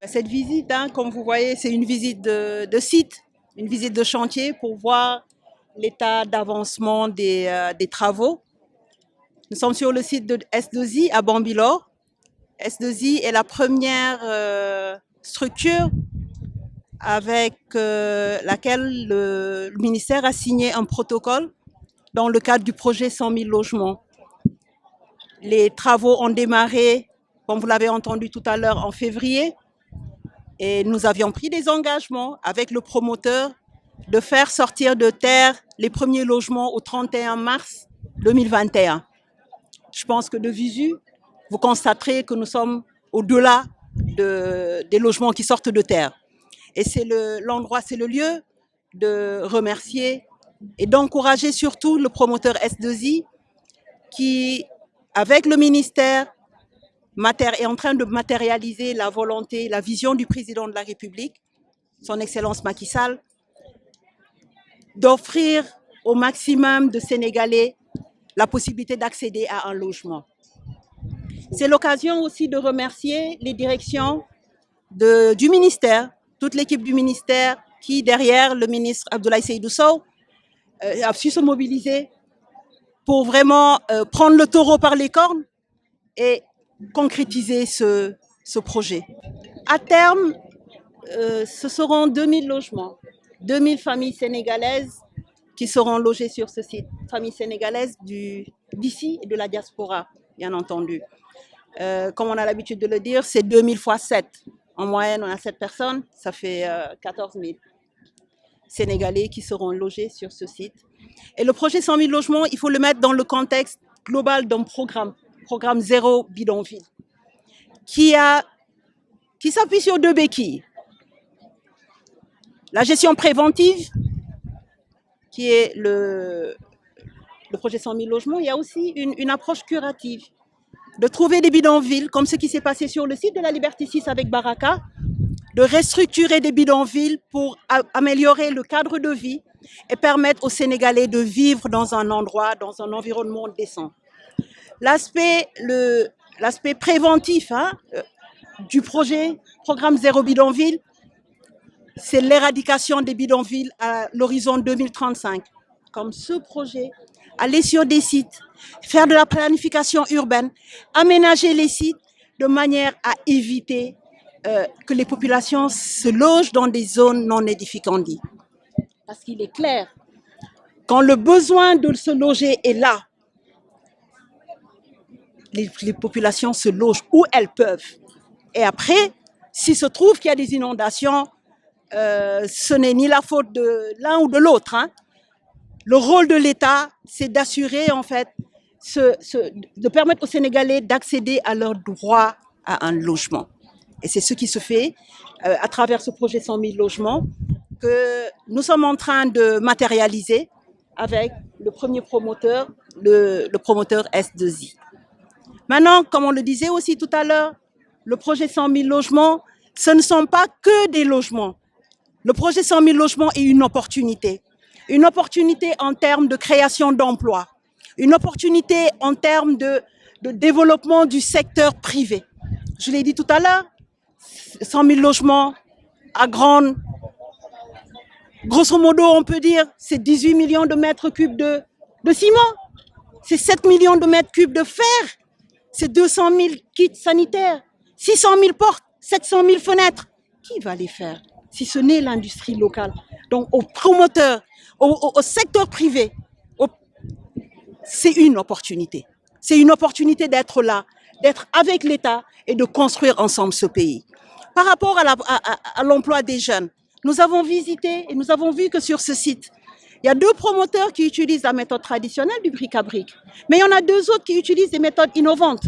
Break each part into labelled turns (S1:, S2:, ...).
S1: Cette visite, comme vous voyez, c'est une visite de site, une visite de chantier pour voir l'état d'avancement des travaux. Nous sommes sur le site de S2I à Bambilor. S2I est la première structure avec laquelle le ministère a signé un protocole dans le cadre du projet 100 000 logements. Les travaux ont démarré, comme vous l'avez entendu tout à l'heure, en février. Et nous avions pris des engagements avec le promoteur de faire sortir de terre les premiers logements au 31 mars 2021. Je pense que de visu, vous constaterez que nous sommes au-delà des logements qui sortent de terre. Et c'est l'endroit, c'est le lieu de remercier et d'encourager surtout le promoteur S2I qui, avec le ministère, est en train de matérialiser la volonté, la vision du président de la République, son Excellence Macky Sall, d'offrir au maximum de Sénégalais la possibilité d'accéder à un logement. C'est l'occasion aussi de remercier les directions du ministère, toute l'équipe du ministère qui, derrière le ministre Abdoulaye Seydou Sow, a su se mobiliser pour vraiment prendre le taureau par les cornes et concrétiser ce projet. À terme, ce seront 2000 logements, 2000 familles sénégalaises qui seront logées sur ce site. Familles sénégalaises d'ici et de la diaspora, bien entendu. Comme on a l'habitude de le dire, c'est 2000 fois 7. En moyenne, on a 7 personnes, ça fait 14 000 Sénégalais qui seront logés sur ce site. Et le projet 100 000 logements, il faut le mettre dans le contexte global d'un programme zéro bidonville, qui s'appuie sur 2 béquilles. La gestion préventive, qui est le projet 100 000 logements, il y a aussi une approche curative, de trouver des bidonvilles, comme ce qui s'est passé sur le site de la Liberté 6 avec Baraka, de restructurer des bidonvilles pour améliorer le cadre de vie et permettre aux Sénégalais de vivre dans un endroit, dans un environnement décent. L'aspect préventif du programme Zéro Bidonville, c'est l'éradication des bidonvilles à l'horizon 2035. Comme ce projet, aller sur des sites, faire de la planification urbaine, aménager les sites de manière à éviter que les populations se logent dans des zones non édificantes. Parce qu'il est clair, quand le besoin de se loger est là, les populations se logent où elles peuvent. Et après, s'il se trouve qu'il y a des inondations, ce n'est ni la faute de l'un ou de l'autre. Le rôle de l'État, c'est d'assurer, en fait, de permettre aux Sénégalais d'accéder à leur droit à un logement. Et c'est ce qui se fait à travers ce projet 100 000 logements que nous sommes en train de matérialiser avec le premier promoteur, le promoteur S2I. Maintenant, comme on le disait aussi tout à l'heure, le projet 100 000 logements, ce ne sont pas que des logements. Le projet 100 000 logements est une opportunité en termes de création d'emplois, une opportunité en termes de développement du secteur privé. Je l'ai dit tout à l'heure, 100 000 logements à grande, grosso modo, on peut dire, c'est 18 millions de mètres cubes de ciment, c'est 7 millions de mètres cubes de fer, c'est 200 000 kits sanitaires, 600 000 portes, 700 000 fenêtres. Qui va les faire si ce n'est l'industrie locale? Donc, aux promoteurs, au secteur privé, c'est une opportunité. C'est une opportunité d'être là, d'être avec l'État et de construire ensemble ce pays. Par rapport à l'emploi des jeunes, nous avons visité et nous avons vu que sur ce site, il y a 2 promoteurs qui utilisent la méthode traditionnelle du bric-à-bric, mais il y en a 2 autres qui utilisent des méthodes innovantes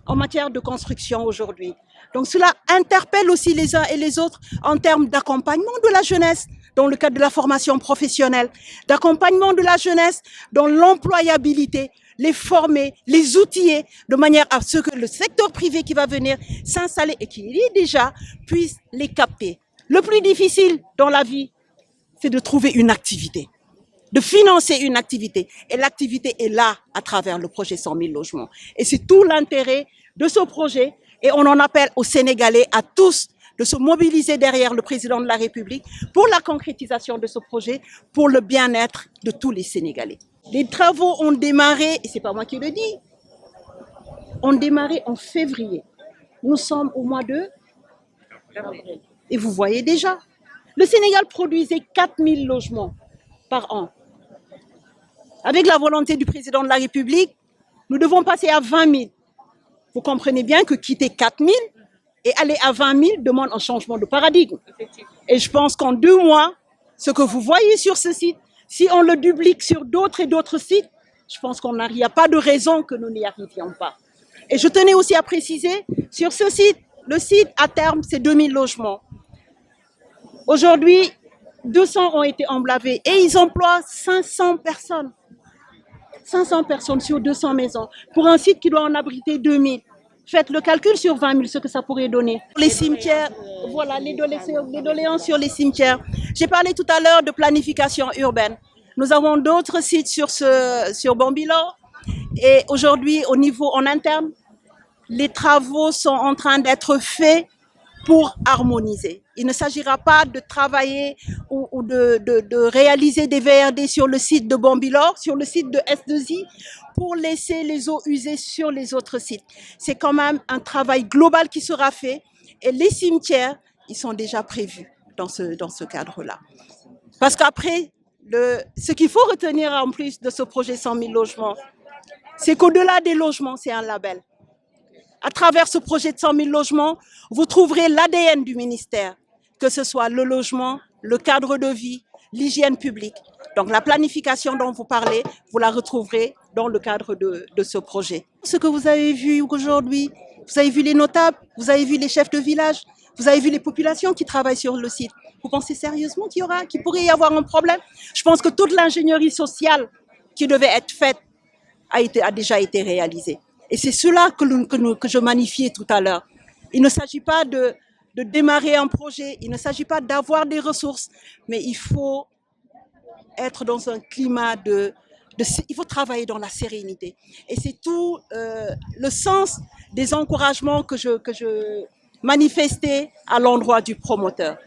S1: en matière de construction aujourd'hui. Donc cela interpelle aussi les uns et les autres en termes d'accompagnement de la jeunesse dans le cadre de la formation professionnelle, d'accompagnement de la jeunesse dans l'employabilité, les former, les outiller de manière à ce que le secteur privé qui va venir s'installer et qui y est déjà puisse les capter. Le plus difficile dans la vie, c'est de trouver une activité, de financer une activité. Et l'activité est là à travers le projet 100 000 logements. Et c'est tout l'intérêt de ce projet. Et on en appelle aux Sénégalais, à tous, de se mobiliser derrière le président de la République pour la concrétisation de ce projet, pour le bien-être de tous les Sénégalais. Les travaux ont démarré, et ce n'est pas moi qui le dis, ont démarré en février. Nous sommes au mois de... Et vous voyez déjà, le Sénégal produisait 4000 logements par an. Avec la volonté du président de la République, nous devons passer à 20 000. Vous comprenez bien que quitter 4 000 et aller à 20 000 demande un changement de paradigme. Et je pense qu'en 2 mois, ce que vous voyez sur ce site, si on le duplique sur d'autres et d'autres sites, je pense qu'il n'y a pas de raison que nous n'y arrivions pas. Et je tenais aussi à préciser, sur ce site, le site à terme, c'est 2000 logements. Aujourd'hui, 200 ont été emblavés et ils emploient 500 personnes. 500 personnes sur 200 maisons pour un site qui doit en abriter 2000. Faites le calcul sur 20 000, ce que ça pourrait donner. Les cimetières, voilà, les doléances sur les cimetières. J'ai parlé tout à l'heure de planification urbaine. Nous avons d'autres sites sur Bambilor. Et aujourd'hui, au niveau en interne, les travaux sont en train d'être faits pour harmoniser. Il ne s'agira pas de travailler ou de réaliser des VRD sur le site de Bambilor, sur le site de S2I, pour laisser les eaux usées sur les autres sites. C'est quand même un travail global qui sera fait et les cimetières, ils sont déjà prévus dans ce cadre-là. Parce qu'après, ce qu'il faut retenir en plus de ce projet 100 000 logements, c'est qu'au-delà des logements, c'est un label. À travers ce projet de 100 000 logements, vous trouverez l'ADN du ministère, que ce soit le logement, le cadre de vie, l'hygiène publique. Donc la planification dont vous parlez, vous la retrouverez dans le cadre de ce projet. Ce que vous avez vu aujourd'hui, vous avez vu les notables, vous avez vu les chefs de village, vous avez vu les populations qui travaillent sur le site. Vous pensez sérieusement qu'il pourrait y avoir un problème? Je pense que toute l'ingénierie sociale qui devait être faite a déjà été réalisée. Et c'est cela que je magnifiais tout à l'heure. Il ne s'agit pas de démarrer un projet, il ne s'agit pas d'avoir des ressources, mais il faut être dans un climat il faut travailler dans la sérénité. Et c'est tout le sens des encouragements que je manifestais à l'endroit du promoteur.